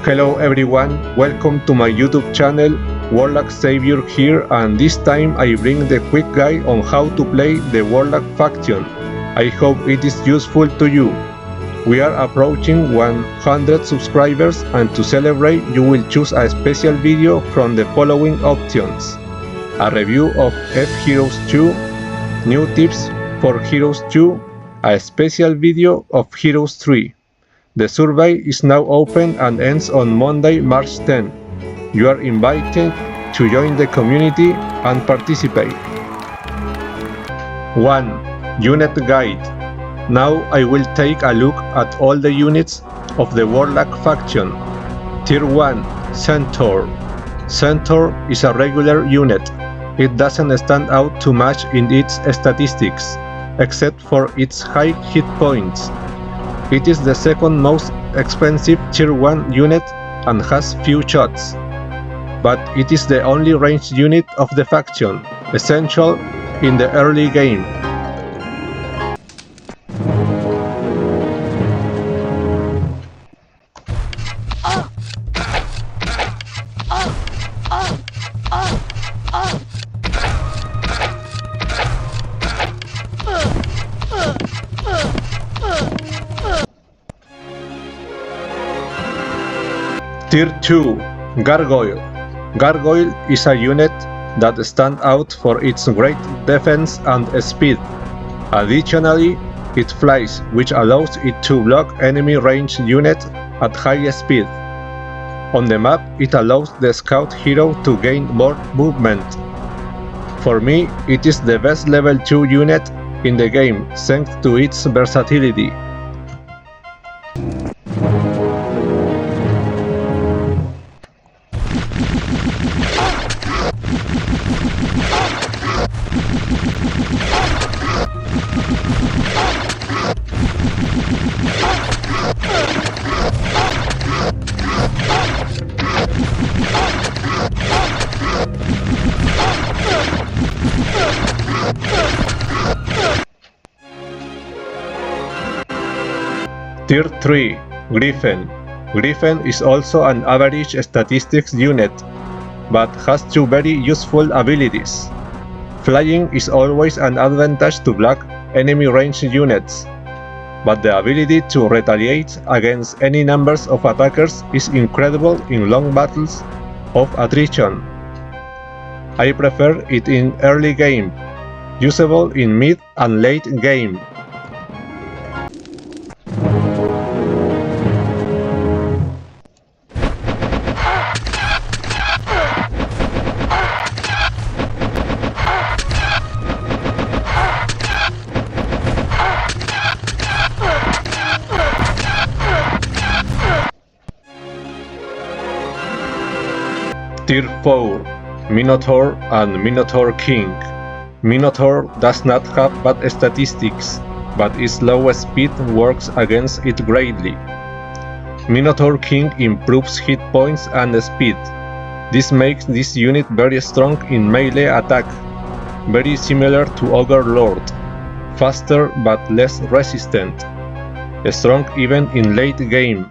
Hello everyone, welcome to my YouTube channel, Warlock Saviour here, and this time I bring the quick guide on how to play the Warlock faction. I hope it is useful to you. We are approaching 100 subscribers, and to celebrate you will choose a special video from the following options: a review of F-Heroes 2, new tips for Heroes 2, a special video of Heroes 3. The survey is now open and ends on Monday, March 10. You are invited to join the community and participate. 1. Unit Guide. Now I will take a look at all the units of the Warlock faction. Tier 1. Centaur. Centaur is a regular unit. It doesn't stand out too much in its statistics, except for its high hit points. It is the second most expensive Tier 1 unit and has few shots, but it is the only ranged unit of the faction, essential in the early game. Tier 2. Gargoyle. Gargoyle is a unit that stands out for its great defense and speed. Additionally, it flies, which allows it to block enemy ranged units at high speed. On the map, it allows the scout hero to gain more movement. For me, it is the best level 2 unit in the game thanks to its versatility. Tier 3. Griffin. Griffin is also an average statistics unit, but has two very useful abilities. Flying is always an advantage to block enemy ranged units, but the ability to retaliate against any numbers of attackers is incredible in long battles of attrition. I prefer it in early game, usable in mid and late game. Tier 4. Minotaur and Minotaur King. Minotaur does not have bad statistics, but its low speed works against it greatly. Minotaur King improves hit points and speed. This makes this unit very strong in melee attack, very similar to Ogre Lord, faster but less resistant, strong even in late game.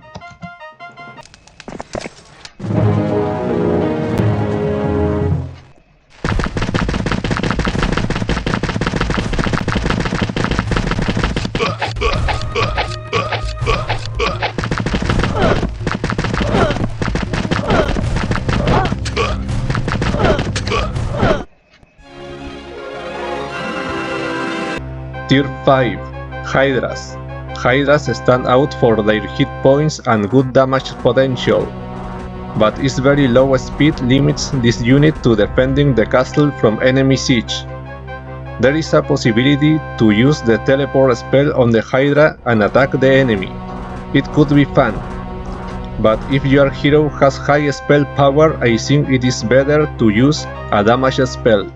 Tier 5. Hydras. Hydras stand out for their hit points and good damage potential, but its very low speed limits this unit to defending the castle from enemy siege. There is a possibility to use the teleport spell on the Hydra and attack the enemy. It could be fun, but if your hero has high spell power, I think it is better to use a damage spell.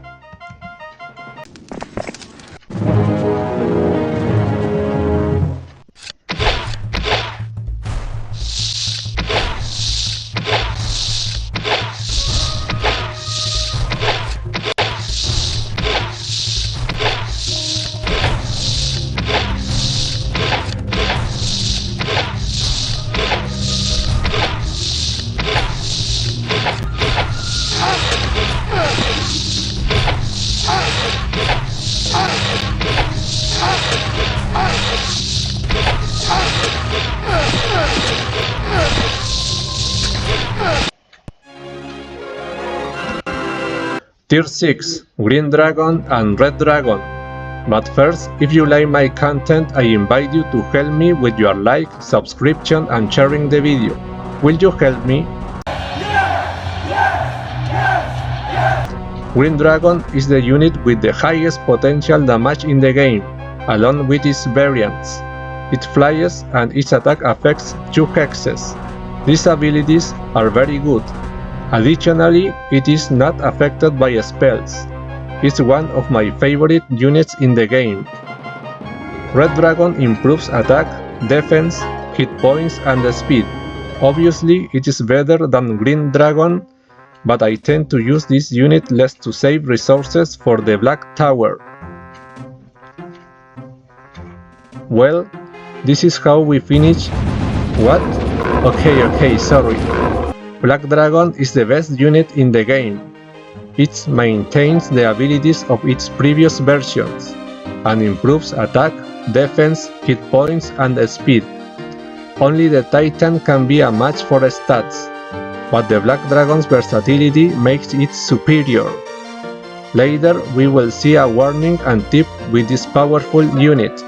Tier 6, Green Dragon and Red Dragon. But first, if you like my content, I invite you to help me with your like, subscription and sharing the video. Will you help me? Green Dragon is the unit with the highest potential damage in the game, along with its variants. It flies and its attack affects 2 hexes. These abilities are very good. Additionally, it is not affected by spells. It's one of my favorite units in the game. Red Dragon improves attack, defense, hit points and speed. Obviously, it is better than Green Dragon, but I tend to use this unit less to save resources for the Black Tower. Well, this is how we finish. What? Okay, sorry. Black Dragon is the best unit in the game. It maintains the abilities of its previous versions, and improves attack, defense, hit points and speed. Only the Titan can be a match for stats, but the Black Dragon's versatility makes it superior. Later we will see a warning and tip with this powerful unit.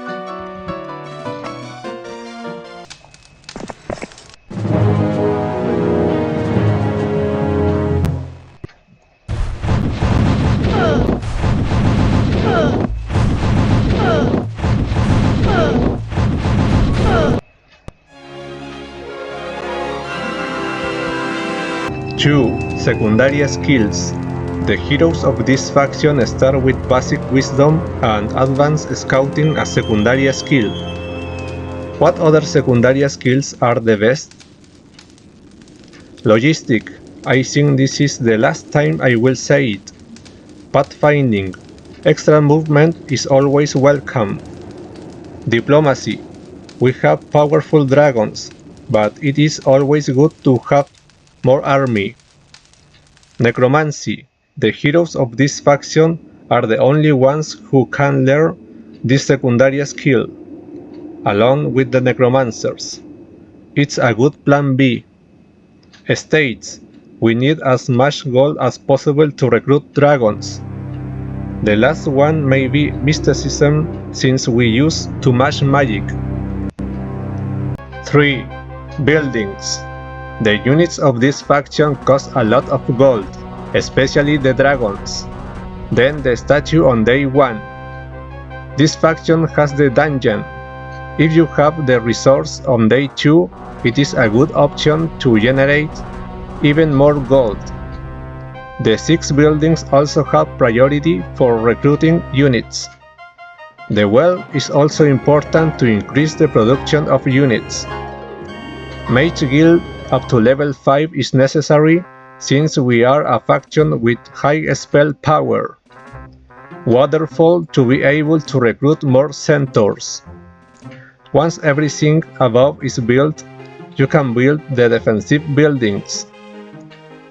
Secondary Skills. The heroes of this faction start with basic wisdom and advanced scouting as secondary skill. What other secondary skills are the best? Logistic. I think this is the last time I will say it. Pathfinding. Extra movement is always welcome. Diplomacy. We have powerful dragons, but it is always good to have more army. Necromancy. The heroes of this faction are the only ones who can learn this secondary skill, along with the necromancers. It's a good plan B. States. We need as much gold as possible to recruit dragons. The last one may be mysticism, since we use too much magic. 3. Buildings. The units of this faction cost a lot of gold, especially the dragons. Then the statue on day 1. This faction has the dungeon. If you have the resource on day 2, it is a good option to generate even more gold. The 6 buildings also have priority for recruiting units. The well is also important to increase the production of units. Mage Guild up to level 5 is necessary, since we are a faction with high spell power. Waterfall to be able to recruit more centaurs. Once everything above is built, you can build the defensive buildings.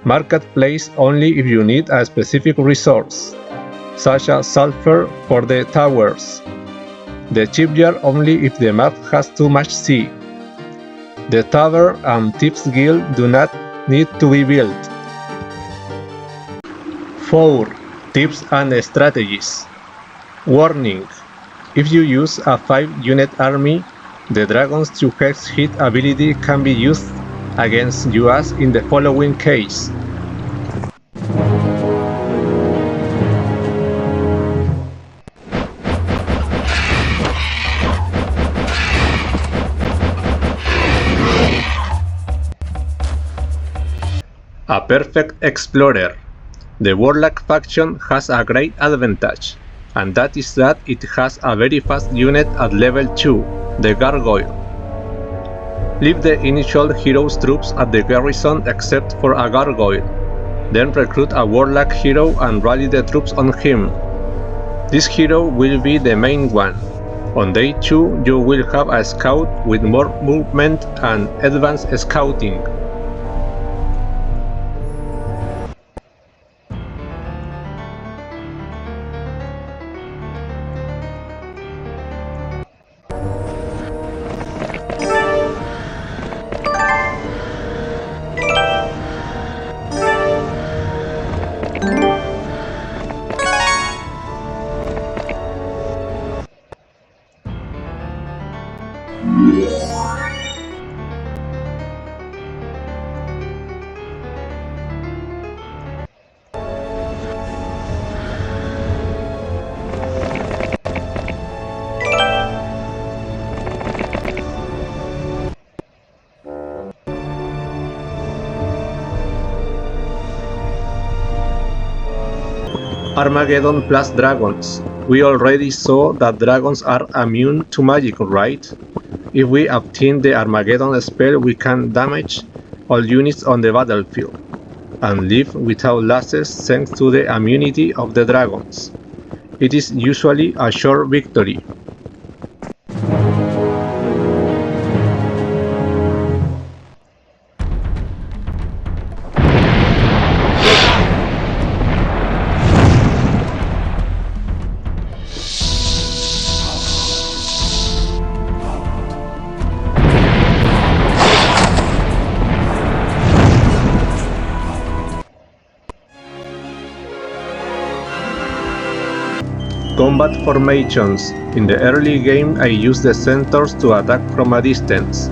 Marketplace only if you need a specific resource, such as sulfur for the towers. The shipyard only if the map has too much sea. The Tavern and Tips Guild do not need to be built. 4. Tips and strategies. Warning: if you use a 5-unit army, the Dragon's 2-hex hit ability can be used against you as in the following case. A perfect explorer. The Warlock faction has a great advantage, and that is that it has a very fast unit at level 2, the Gargoyle. Leave the initial hero's troops at the garrison except for a Gargoyle, then recruit a Warlock hero and rally the troops on him. This hero will be the main one. On day 2 you will have a scout with more movement and advanced scouting. Armageddon plus dragons. We already saw that dragons are immune to magic, right? If we obtain the Armageddon spell, we can damage all units on the battlefield and live without losses thanks to the immunity of the dragons. It is usually a short victory. Combat formations. In the early game I used the centaurs to attack from a distance,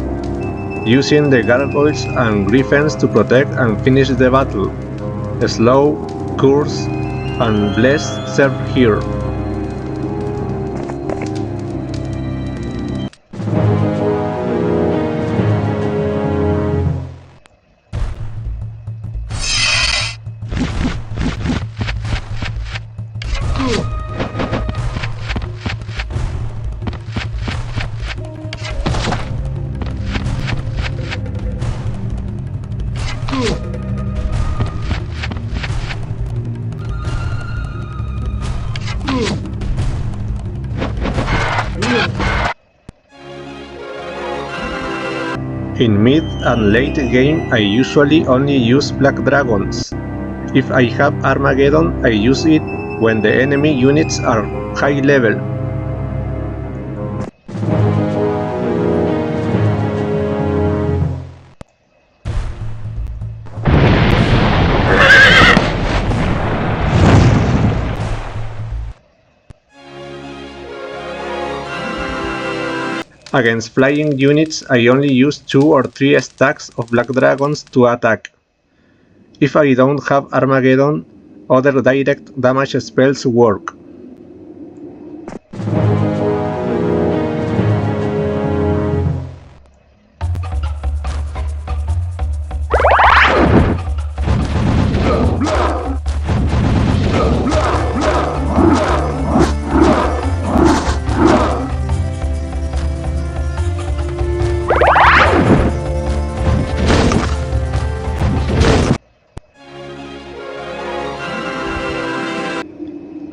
using the gargoyles and griffins to protect and finish the battle. Slow, curse, and bless serve here. In mid and late game I usually only use black dragons. If I have Armageddon I use it when the enemy units are high level. Against flying units I only use 2 or 3 stacks of black dragons to attack. If I don't have Armageddon, other direct damage spells work.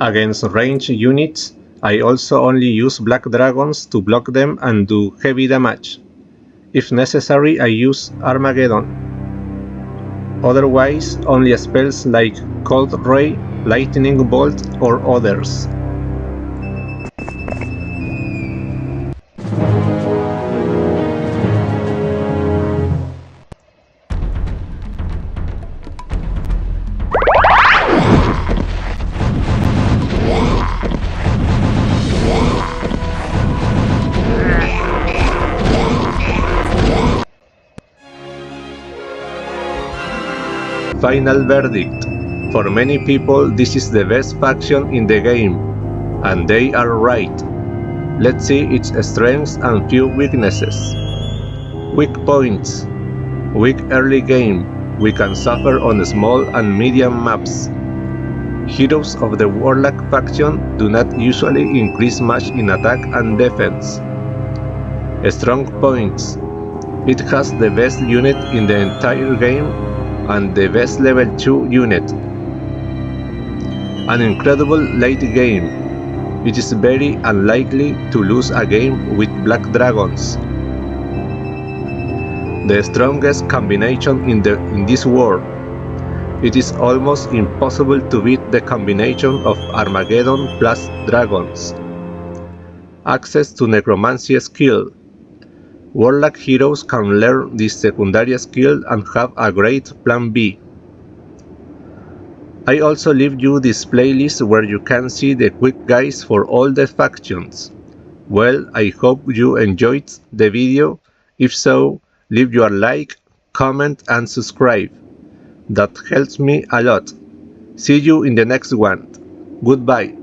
Against ranged units, I also only use black dragons to block them and do heavy damage. If necessary, I use Armageddon. Otherwise, only spells like Cold Ray, Lightning Bolt, or others. Final verdict. For many people this is the best faction in the game, and they are right. Let's see its strengths and few weaknesses. Weak points. Weak early game. We can suffer on small and medium maps. Heroes of the Warlock faction do not usually increase much in attack and defense. Strong points. It has the best unit in the entire game and the best level 2 unit. An incredible late game. It is very unlikely to lose a game with black dragons. The strongest combination in this war. It is almost impossible to beat the combination of Armageddon plus dragons. Access to necromancy skill. Warlock heroes can learn this secondary skill and have a great plan B. I also leave you this playlist where you can see the quick guides for all the factions. Well, I hope you enjoyed the video. If so, leave your like, comment and subscribe. That helps me a lot. See you in the next one. Goodbye.